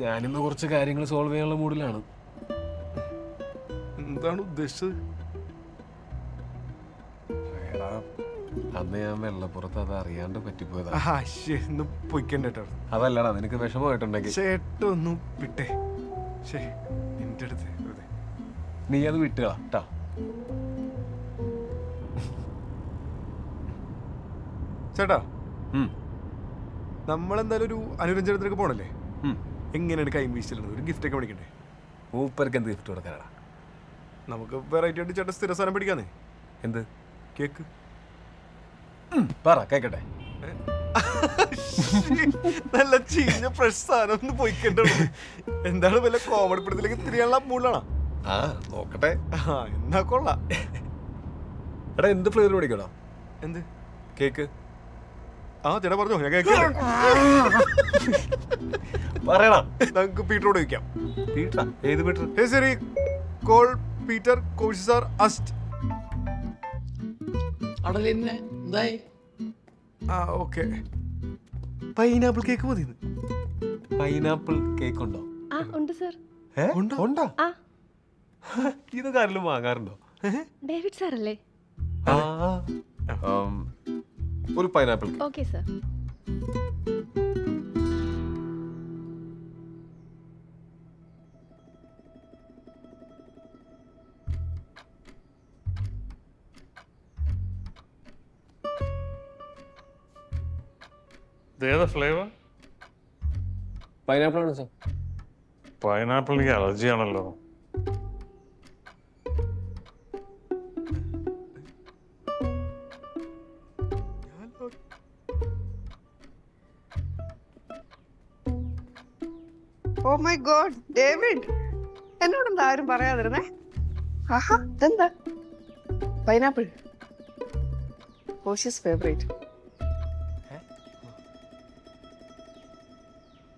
ഞാനിന്ന് കുറച്ച് കാര്യങ്ങൾ സോൾവ് ചെയ്യാനുള്ള മൂഡിലാണ്. എന്താണ് ഉദ്ദേശിച്ചത്? എടാ, അന്ന് ഞാൻ വെള്ളപ്പുറത്ത് അത് അറിയാണ്ട് പറ്റിപ്പോയതാ. പൊയ്ക്കണ്ടേട്ടോ. അതല്ലടാ, നിനക്ക് വിഷമമായിട്ടുണ്ടെങ്കിൽ ചേട്ടൊന്നും വിട്ടേ. എന്റെ അടുത്ത് നീ അത് വിട്ടുകളാ ട്ടാ. ചേട്ടാ, നമ്മളെന്തായാലും ഒരു അനുരഞ്ജനത്തിലേക്ക് പോണല്ലേ? എങ്ങനെയാണ് കൈ വീശിലുള്ളത്? ഒരു ഗിഫ്റ്റ് ഒക്കെ മേടിക്കണ്ടേ? മൂപ്പർക്ക് എന്ത് ഗിഫ്റ്റ് കൊടുക്കാനാടാ? നമുക്ക് വെറൈറ്റി ആയിട്ട് ചേട്ടാ സ്ഥിര സാധനം പിടിക്കാന്നേ. എന്ത്? കേക്ക്. പറ കേക്കട്ടെ. നല്ല ചീഞ്ഞ ഫ്രഷ് സാധനം ഒന്ന് പോയിക്കണ്ടോ? എന്താണ് വല്ല കോമഡി പടത്തിലേക്ക് തിരിയാനുള്ള മൂളാണോ? ആ നോക്കട്ടെ. എന്നാ കൊള്ളാം. എടാ, എന്ത് ഫ്ലേവർ മേടിക്കണോ? എന്ത് കേക്ക്? ചേട്ടാ പറഞ്ഞോ, ഞാൻ കേക്ക് പറയണം. നമുക്ക് പീറ്ററോട് ചോദിക്കാം. പീറ്ററാ? ഏത് പീറ്റർ? ശരി, കോൾ പീറ്റർ കോഴ്സാർ അസ്റ്റ്. ഓക്കെ. പൈനാപ്പിൾ കേക്ക് മതി. പൈനാപ്പിൾ കേക്ക് ഉണ്ടോ? ഉണ്ട് സർ. ഉണ്ടോ? ഇത് കാര്യം വാങ്ങാറുണ്ടോ? ഡേവിഡ് സാർ അല്ലേ? ഒരു പൈനാപ്പിൾ. Okay sir. ഏതാ ഫ്ലേവർ? പൈനാപ്പിൾ ആണ് സാർ. പൈനാപ്പിളിന് അലർജി ആണല്ലോ. ഓ മൈ ഗോഡ്, ഡേവിഡ്, എന്നോടെന്താ ആരും പറയാതിരുന്നേ? ആഹാ, ഇതെന്താ? പൈനാപ്പിൾ, കോശിയസ് ഫേവറേറ്റ്.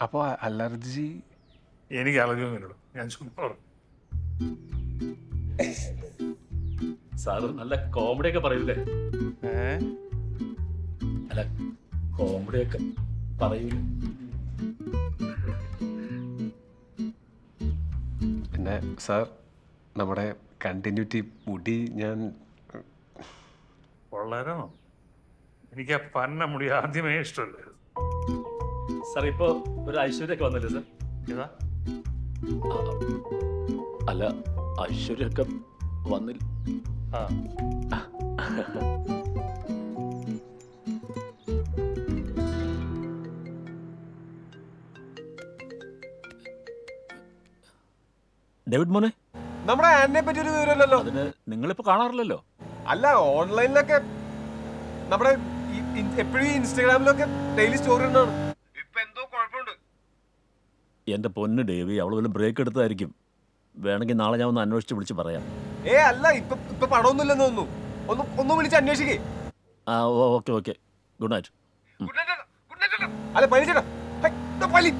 അപ്പൊ അലർജി? എനിക്ക് അലർജി ഒന്നുമില്ലല്ലോ, ഞാൻ ചുമ്മാ. സാറ് നല്ല കോമഡി ഒക്കെ പറയൂലേ? അല്ല, കോമഡി ഒക്കെ പറയൂലേ? പിന്നെ സാർ, നമ്മുടെ കണ്ടിന്യൂറ്റി മുടി ഞാൻ വളരണോ? എനിക്ക് ആ പന്ന മുടി ആദ്യമേ ഇഷ്ടമല്ലേ. സാർ ഇപ്പോ ഒരു ഐശ്വര്യൊക്കെ വന്നില്ലേ സാർ? ഏതാ? അല്ല, ഐശ്വര്യൊക്കെ വന്നില്ല. ഡേവിഡ് മോനെ, നമ്മുടെ ആനിനെ പറ്റി ഒരു വിവരമല്ലോ. അതിന് നിങ്ങളിപ്പോ കാണാറില്ലല്ലോ. അല്ല, ഓൺലൈനിലൊക്കെ നമ്മുടെ എപ്പോഴും ഇൻസ്റ്റാഗ്രാമിലൊക്കെ ഡെയിലി സ്റ്റോറി ഉണ്ടാണ്. ഇപ്പൊ എന്തോ കുഴപ്പമുണ്ട്. എന്റെ പൊന്ന് ഡേവി, അവള് വല്ല ബ്രേക്ക് എടുത്തായിരിക്കും. വേണമെങ്കിൽ നാളെ ഞാൻ ഒന്ന് അന്വേഷിച്ച് വിളിച്ച് പറയാം. അല്ല, ഇപ്പൊ പണമൊന്നുമില്ലെന്ന് തോന്നുന്നു. ഒന്ന് വിളിച്ച് അന്വേഷിക്കേ. Okay okay, good night. അല്ല, പനി ചേട്ടാ, പനി.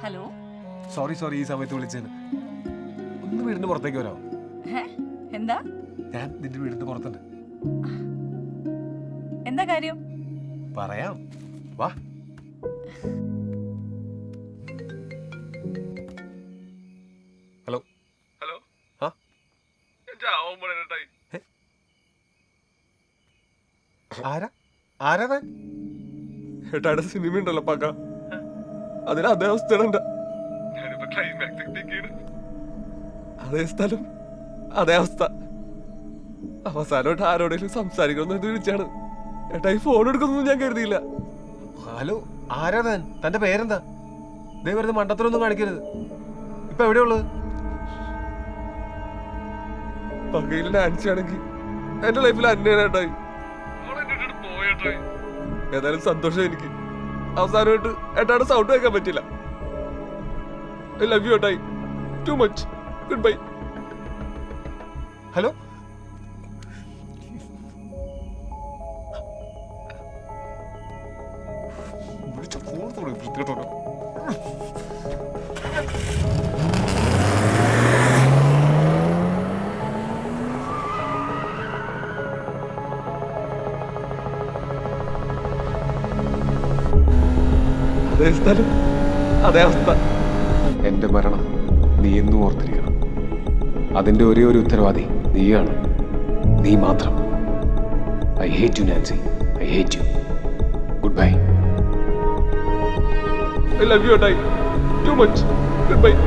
ഹലോ. സോറി, ഈ സമയത്ത് വിളിച്ചതിന്. ഒന്ന് വീടിന് പുറത്തേക്ക് വരാമോ? എന്താ? ഞാൻ നിന്റെ വീടിന് പുറത്തുണ്ട്. എന്താ കാര്യം? പറയാം, വാ. ഹലോ. ആരാ? ഏട്ടാ, സിനിമ ഉണ്ടല്ലോ പക്ക, അതിന് അതേ അവസ്ഥയാണ്. അതേ സ്ഥലം, അതേ അവസ്ഥ. അവസാനമായിട്ട് ആരോടെങ്കിലും സംസാരിക്കണമെന്ന് വിളിച്ചാണ്. ഏട്ടാ, ഈ ഫോൺ എടുക്കുന്നൊന്നും ഞാൻ കരുതിയില്ല. ഹലോ, ആരാ താൻ? തന്റെ പേരെന്താ? ദേ വെറുതെ മണ്ടത്തരൊന്നും കാണിക്കരുത്. ഇപ്പൊ എവിടെയുള്ളത്? പകയിൽ ഡാൻസ് ആണെങ്കിൽ എന്റെ ലൈഫിൽ അന്വേഷണേട്ടായി. ഏതായാലും സന്തോഷം എനിക്ക്. അവസാനമായിട്ട് ഏട്ടാണ് സൗണ്ട് കേൾക്കാൻ പറ്റില്ല. ഐ ലവ് യു ഏട്ടായി, too much. Goodbye. Hello. വിളിച്ച ഫോൺ വൃത്തികെട്ടോ. അതേ സ്ഥലം അതേ അവസ്ഥ. എൻ്റെ മരണം നീ എന്നും ഓർത്തിരിക്കണം. അതിൻ്റെ ഒരേ ഒരു ഉത്തരവാദി നീയാണ്, നീ മാത്രം. I hate you Nancy, I hate you. Goodbye. I love you, Adai. Too much. Goodbye.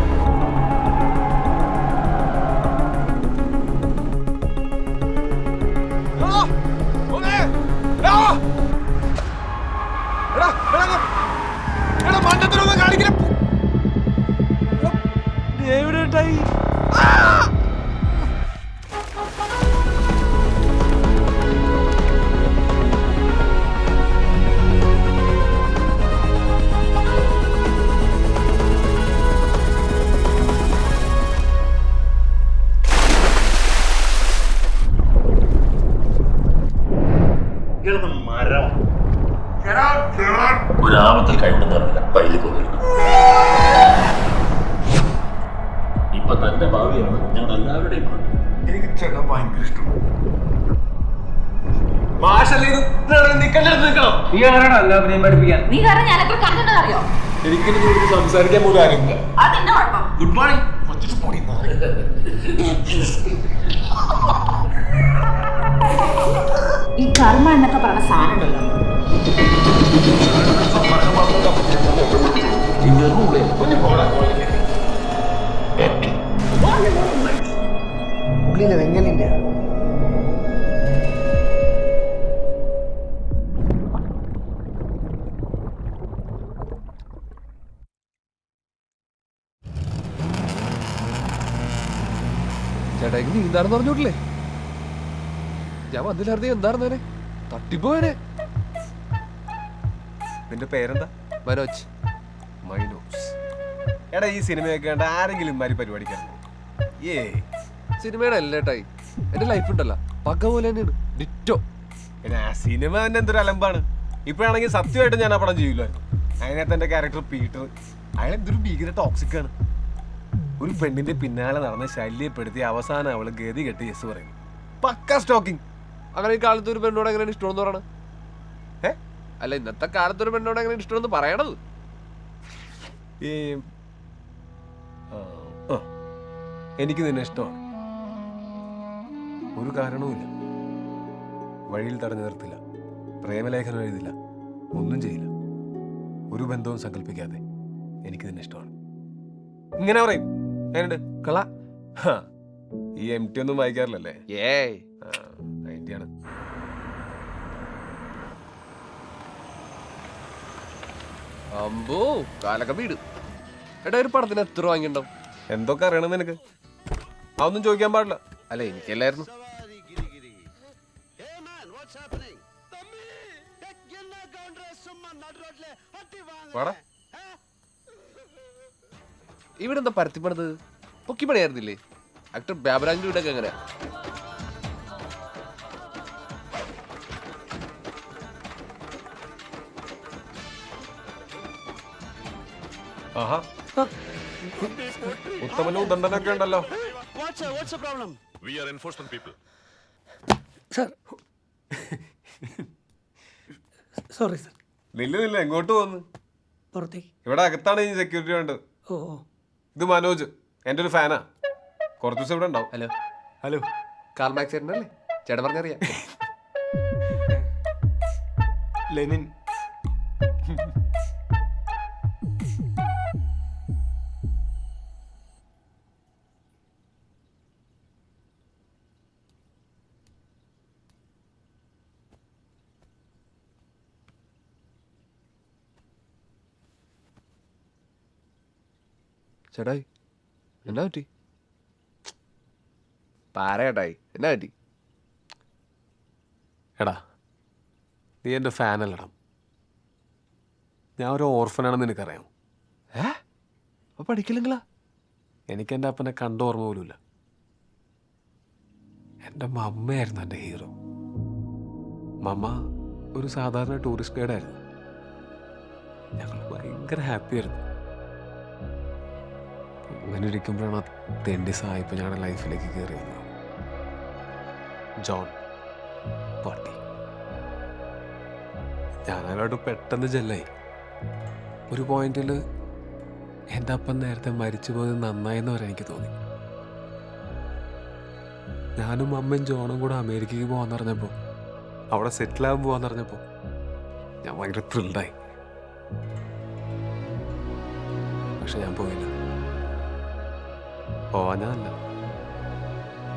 ഒരാപത്തിൽ കൈവിടുന്നവരല്ല പൈലി കൊണ്ടിരുന്നു. ഇപ്പൊ തന്റെ ഭാവിയാണ് ഞങ്ങൾ എല്ലാവരുടെയും ഭാവി. എനിക്ക് ചേട്ടൻ ഭയങ്കര ഇഷ്ടമാണ്. നീ കാരണം ഞാൻ എത്ര കണ്ടിട്ടുണ്ടെന്നറിയോ? എനിക്കിനി സംസാരിക്കാൻ പോലും ആരുമില്ല. അതെന്റെ കുഴപ്പം. Good morning. ഈ കർമ്മ എന്നൊക്കെ പറഞ്ഞ സാധനം ഉണ്ടല്ലോ, ഉള്ളിലെ വെങ്ങലിന്റെ ചേട്ടായിക്ക് നീന്താണെന്ന് പറഞ്ഞോട്ടില്ലേ? ഞാൻ വന്നില്ലായിരുന്നു എന്താണെന്നേ തട്ടിപ്പോയനെ. നിന്റെ പേരെന്താ? മനോജ്. മൈനോസ്. എടാ ഈ സിനിമയൊക്കെ കണ്ട ആരെങ്കിലും ഇമാരി പരിപാടിക്കാൻ സിനിമയുടെ അല്ലേട്ടായി എന്റെ ലൈഫ് ഉണ്ടല്ലോ പക പോലെ തന്നെയാണ്, ഡിറ്റോ. പിന്നെ ആ സിനിമ തന്നെ എന്തൊരു അലമ്പാണ്. ഇപ്പോഴാണെങ്കിൽ സത്യമായിട്ട് ഞാൻ ആ പടം ചെയ്യില്ലായിരുന്നു. അതിനകത്ത് എൻ്റെ ക്യാരക്ടർ പീറ്റർ, അയാൾ എന്തൊരു ഭീകര ടോക്സിക് ആണ്. ഒരു പെണ്ണിന്റെ പിന്നാലെ നടന്ന് ശല്യപ്പെടുത്തി അവസാനം അവള് ഗതി കെട്ടി യെസ് പറയുന്നു. പക്ക സ്റ്റോക്കിംഗ്. അങ്ങനെ ഈ കാലത്ത് ഒരു പെണ്ണോട് എങ്ങനെ ഇഷ്ടമെന്ന് പറയണത്? അല്ല ഇന്നത്തെ കാലത്ത് ഒരു പെണ്ണോട് എങ്ങനെ ഇഷ്ടമെന്ന് പറയണത്? ഈ എനിക്ക് നിന്നെ ഇഷ്ടമാണ്. ഒരു കാരണവുമില്ല. വഴിയിൽ തടഞ്ഞു നിർത്തില്ല, പ്രേമലേഖനം എഴുതില്ല, ഒന്നും ചെയ്യില്ല. ഒരു ബന്ധവും സങ്കല്പിക്കാതെ എനിക്ക് നിന്നെ ഇഷ്ടമാണ്. ഇങ്ങനെ പറയും. എന്നുണ്ട് കള. ഈ MT ഒന്നും വായിക്കാറില്ലല്ലേ? ഏയ് അതിൻ്റെയാണ്. അമ്പോ കാലൊക്കെ വീട്. എടാ ഒരു പടത്തിന് എത്ര വാങ്ങിണ്ടാവും? എന്തൊക്കെ അറിയണം നിനക്ക്? അതൊന്നും ചോദിക്കാൻ പാടില്ല. അല്ല എനിക്കല്ലായിരുന്നു. ഇവിടെ എന്താ പരത്തിപ്പണത്? പൊക്കിപ്പണിയായിരുന്നില്ലേ? ആക്ടർ ബാബരാജിന്റെ വീടൊക്കെ എങ്ങനെയാ? ആഹാ, ഉത്തമനും ദണ്ഡനൊക്കെ ഉണ്ടല്ലോ. Sorry sir. നില്ല എങ്ങോട്ട് പോന്ന്? പുറത്തേക്ക്. ഇവിടെ അകത്താണ് ഈ സെക്യൂരിറ്റി വേണ്ടത്. ഓ. ഇത് മനോജ്, എൻ്റെ ഒരു ഫാനാ. കുറച്ച് ദിവസം ഇവിടെ ഉണ്ടാവും. ഹലോ ഹലോ, കാൽ മാക്സ് ചേട്ടനല്ലേ? ചേട്ടൻ പറഞ്ഞറിയാം. ലെനിൻ. ചേട്ടായി എന്നാ പറ്റി? പാരേട്ടായി എന്നാ പറ്റി? എടാ നീ എൻ്റെ ഫാനല്ലടാ. ഞാൻ ഒരു ഓർഫനാണെന്ന് നിനക്കറിയാം. അപ്പൊ പഠിക്കില്ലെങ്കിലാ? എനിക്ക് എൻ്റെ അപ്പനെ കണ്ട ഓർമ്മ പോലുമില്ല. എൻ്റെ മമ്മയായിരുന്നു എൻ്റെ ഹീറോ. മമ്മ ഒരു സാധാരണ ടൂറിസ്റ്റ് ഗൈഡായിരുന്നു. ഞങ്ങൾ ഭയങ്കര ഹാപ്പിയായിരുന്നു. അങ്ങനെ ഇരിക്കുമ്പോഴാണ് തെണ്ടി സായിപ്പ് ഞങ്ങളുടെ ലൈഫിലേക്ക് കയറി വന്നത്. ജോൺ പാട്ടി. ഞാനവരോട് പെട്ടെന്ന് ജെല്ലായി. ഒരു പോയിന്റിൽ എൻ്റെ അപ്പൻ നേരത്തെ മരിച്ചു പോയത് നന്നായെന്ന് വരെ എനിക്ക് തോന്നി. ഞാനും അമ്മയും ജോണും കൂടെ അമേരിക്കയ്ക്ക് പോകാൻ പറഞ്ഞപ്പോൾ, അവിടെ സെറ്റിലാകാൻ പോകാൻ പറഞ്ഞപ്പോൾ ഞാൻ ഭയങ്കര ത്രില്ഡായി. പക്ഷെ ഞാൻ പോയില്ല. പോവാഞ്ഞല്ല,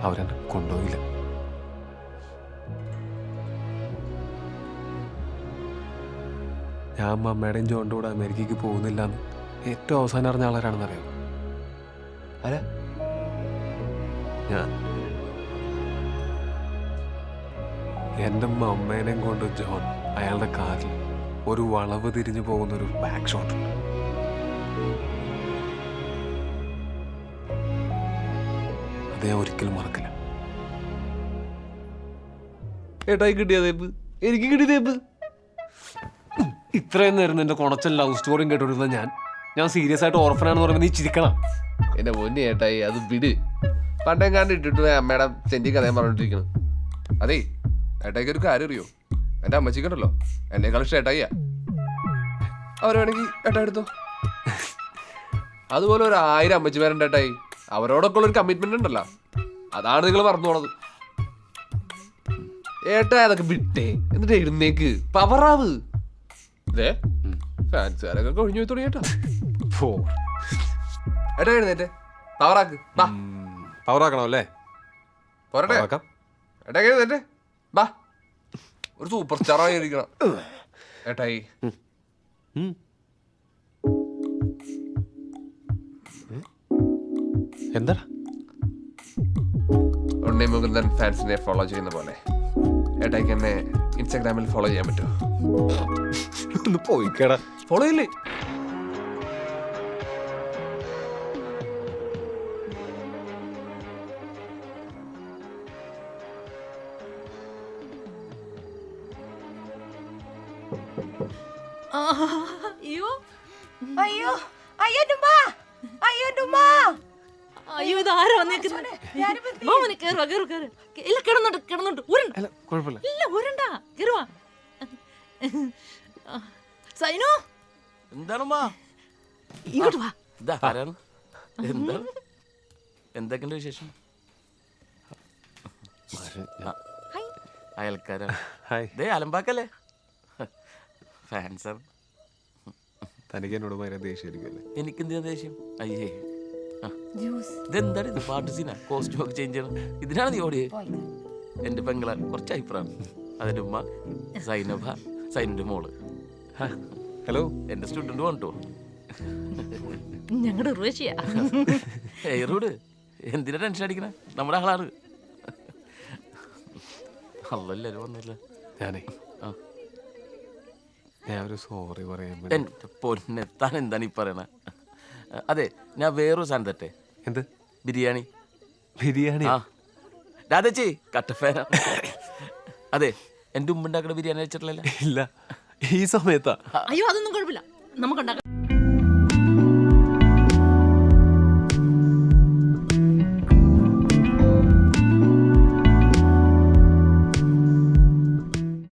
അവരെന്നെ കൊണ്ടുപോയില്ല. ഞാൻ അമ്മയുടെയും ജോണിൻ്റെ കൂടെ അമേരിക്കയ്ക്ക് പോകുന്നില്ല എന്ന് ഏറ്റവും അവസാനം അറിഞ്ഞ ആളാരാണെന്നറിയാം? ആരാ? ഞാൻ. എൻ്റെ അമ്മേനെയും കൊണ്ട് ജോൺ അയാളുടെ കാറിൽ ഒരു വളവ് തിരിഞ്ഞു പോകുന്നൊരു ബാക്ക് ഷോട്ട് ഉണ്ട്. അത് ഞാൻ ഒരിക്കലും മറക്കില്ല. ഏട്ടായി കിട്ടിയ തേപ്പ്, എനിക്ക് കിട്ടിയ തേപ്പ്. ഇത്രയും നേരം നിന്റെ കൊണച്ചൻ ലവ് സ്റ്റോറിയും കേട്ടോണ്ടിരുന്ന ഞാൻ സീരിയസ് ആയിട്ട് ഓർഫനാണെന്ന് പറയുമ്പോൾ നീ ചിരിക്കണം. എന്റെ പൊന്നി ഏട്ടായി, അത് വിട്. പണ്ടെങ്ങാണ്ട് ഇട്ടിട്ട് അമ്മയുടെ ചെന്തി കഥയും പറഞ്ഞോണ്ടിരിക്കണം. അതേ ഏട്ടായിക്ക് ഒരു കാര്യം അറിയോ? എന്റെ അമ്മച്ചിക്കുണ്ടല്ലോ എന്നെക്കാളും ഇഷ്ടം ഏട്ടായിയാ. അവർ വേണമെങ്കിൽ ഏട്ടായി എടുത്തോ. അതുപോലെ ഒരു 1000 അമ്മച്ചിമാരുണ്ട് ഏട്ടായി. അവരോടൊക്കെ ഉള്ളൊരു കമ്മിറ്റ്മെന്റ് ഉണ്ടല്ലോ, അതാണ് നിങ്ങൾ മറന്നു പോണത്. ഏട്ടായി അതൊക്കെ വിട്ടേ, എന്നിട്ട് എഴുന്നേക്ക്, പവറാവ്. ഇതേ ഫാൻസുകാരൊക്കെ കൊഴിഞ്ഞു പോയി തുടങ്ങിയേട്ടാ. ഏട്ടാ എഴുന്നേറ്റ് പവറാക്ക്. ബാ പവറാക്കണോ അല്ലേ? പോരട്ടെ ഏട്ടാ എഴുന്നേറ്റ് ബാ. ഒരു സൂപ്പർ സ്റ്റാറായി ഇരിക്കണം ഏട്ടായി. എന്താ ഉണ്ണി മുകുന്ദൻ ഫാൻസിനെ ഫോളോ ചെയ്യുന്ന പോലെ ഏട്ടായിക്ക് എന്നെ ഇൻസ്റ്റാഗ്രാമിൽ ഫോളോ ചെയ്യാൻ പറ്റുമോ? ഒന്ന് പോയിക്കേടാ. ഫോളോ ഇല്ലേ? അയ്യോ അയ്യോ അയ്യോ ഡുമ്മാ, അയ്യോ ഡുമ്മാ, അയ്യോ ഇതാരാ വന്നേക്കുന്നത്? കേറുവാ കേറു കേറു. ഇല്ല കിടന്നുണ്ട് കിടന്നുണ്ട്. അല്ല കുഴപ്പമില്ല. ഇല്ല ഉരുണ്ട കേറുവാ. സൈനു എന്താണമ്മാ? ഇങ്ങോട്ട് വാ. ആരാണ്? എന്താണ്? എന്തൊക്കെയുണ്ട് വിശേഷം? അയൽക്കാരാണ്. ഹായ്. ദേ അലമ്പാക്കല്ലേ ഫാൻസർ. തനിക്ക് എന്നോട് ഭയങ്കര ദേഷ്യമായിരിക്കുമല്ലേ? എനിക്കെന്തിനാ ദേഷ്യം? അയ്യേ ഇതെന്താണ് ഇത്? പാട്ട് സീനാ? കോസ്റ്റ്യൂം ഒക്കെ ചേഞ്ച് ചെയ്യണം. ഇതിനാണ് നീ ഓടിയേ? എൻ്റെ പെങ്ങളാൻ കുറച്ച് അഭിപ്രായമാണ്. അതിൻ്റെ ഉമ്മ സൈനഭ, സൈനിൻ്റെ മോള്. ഹലോ. എൻ്റെ സ്റ്റുഡൻറ്റ് വന്നിട്ടോ? ഞങ്ങളുടെ ഉർവശിയാ. എയറോട് എന്തിനാ ടെൻഷൻ അടിക്കണേ? നമ്മുടെ ആളാണ്. അല്ലല്ലോ വന്നില്ല. ഞാൻ ഒരു സോറി പറയാൻ എൻ്റെ പൊന്നെത്താൻ എന്താണ് ഈ പറയണേ? അതെ ഞാൻ വേറൊരു സാധനം തട്ടെ. എന്ത്? ബിരിയാണി. ബിരിയാണി? ആ രാധേച്ചി കട്ടഫേന. അതെ എൻ്റെ ഉമ്മ ഉണ്ടാക്കുന്ന ബിരിയാണി വെച്ചിട്ടില്ല. ഇല്ല, ഈ സമയത്താ? അയ്യോ അതൊന്നും കുഴപ്പമില്ല, നമുക്ക്